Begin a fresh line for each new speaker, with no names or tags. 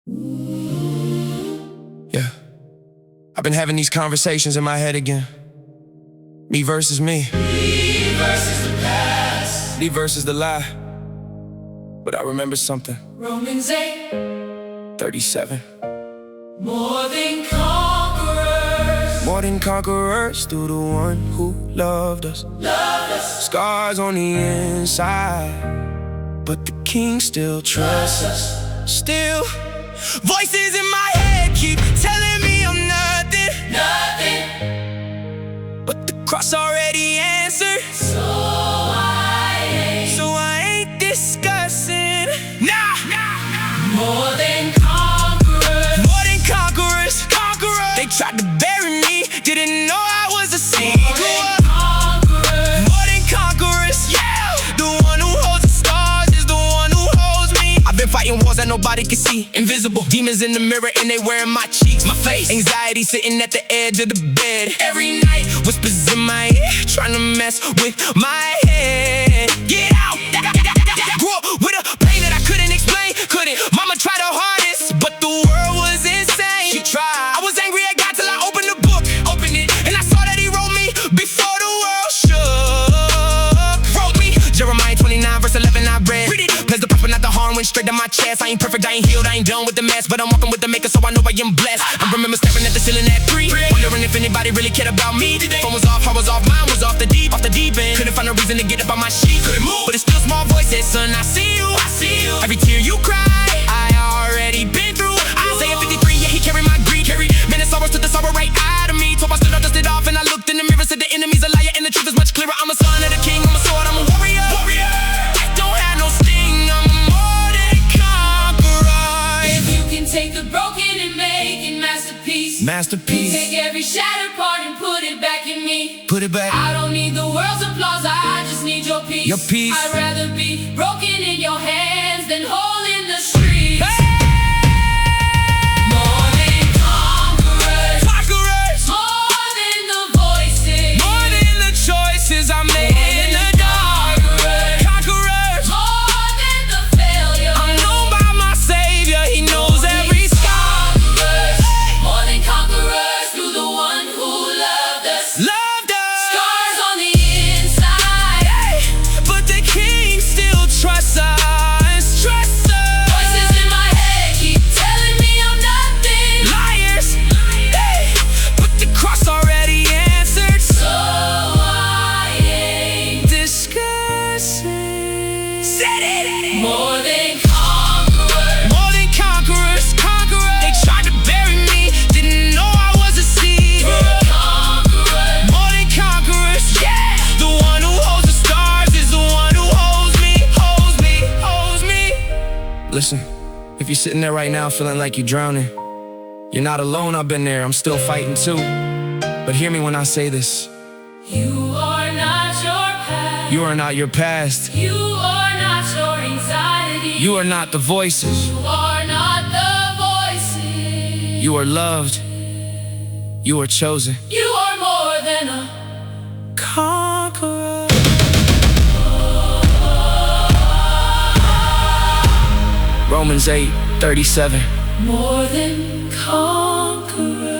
Yeah, I've been having these conversations in my head again. Me versus me.
Me versus the past.
Me versus the lie. But I remember something.
Romans 8:37. More than conquerors.
More than conquerors through the one who loved us. Scars on the inside, but the King still trusts us. Still, voices in my head keep telling me I'm nothing. But the cross already answered.
So
I ain't discussing. Nah.
More than conquerors.
More than conquerors. They tried to bury me, didn't know I was a seed. More than conquerors. Yeah. The one who holds the stars is the one who holds me. I've been fighting wars that nobody can see. Invisible demons in the mirror and they wearing my cheeks, my face. Anxiety sitting at the edge of the bed. Every night, whispers in my ear, trying to mess with my head. Get out. Grew up with a pain that I couldn't explain. Mama tried her hardest, but the world was insane. She tried. I was angry at God till I opened the book. Opened it, and I saw that he wrote me before the world shook. Wrote me. Jeremiah 29 verse 11 I read. Read it. Plays the prophet, not the harm, went straight to my chest. I ain't perfect, I ain't healed, I ain't done with the mess, but I'm walking with the maker, so I know I am blessed. I remember stepping at the ceiling at 3, wondering if anybody really cared about me. Phone was off, heart was off, mine was off the deep end. Couldn't find a reason to get up on my sheet. Couldn't move, but it's still small voices, son, I see you. Every tear you cry, I already been through. Isaiah 53, yeah, he carried my grief. Man, it's sorrows, took the sorrow right out of me. Told I stood up, dusted off, and I looked in the mirror, said the enemy's a liar, and the truth is much clearer. I'm a son of the king, I'm a sword, I'm a warrior. I don't have no sting, I'm more than conqueror.
If you can take the broken and make it masterpiece. Take every shattered part and put it back in me.
Put it back.
I don't need the world's applause, I just need your peace.
Your peace.
I'd rather be broken in your hands than whole in the streets. More than conquerors. More than the voices.
More than the choices I made in the dark. Conquerors.
More than the failure.
I'm known by my Savior, he knows every scar.
Conquerors. More than conquerors through the one who loved us. Scars on the inside,
but the King still trusts us.
voices in my head keep telling me I'm nothing.
Liars, but the cross already answered.
So I ain't
Discussing. Said it.
more than conquerors.
More than conquerors. They tried to bury me, didn't know I was a seed.
Conquerors.
More than conquerors. Yeah. The one who holds the stars is the one who holds me. Listen, if you're sitting there right now feeling like you're drowning, you're not alone, I've been there, I'm still fighting too. But hear me when I say this.
You are not your past.
You are not your past.
You are not your anxiety.
You are not the voices.
You are not the voices.
You are loved. You are chosen.
You are more than a
Conqueror. Romans 8:37.
more than conqueror.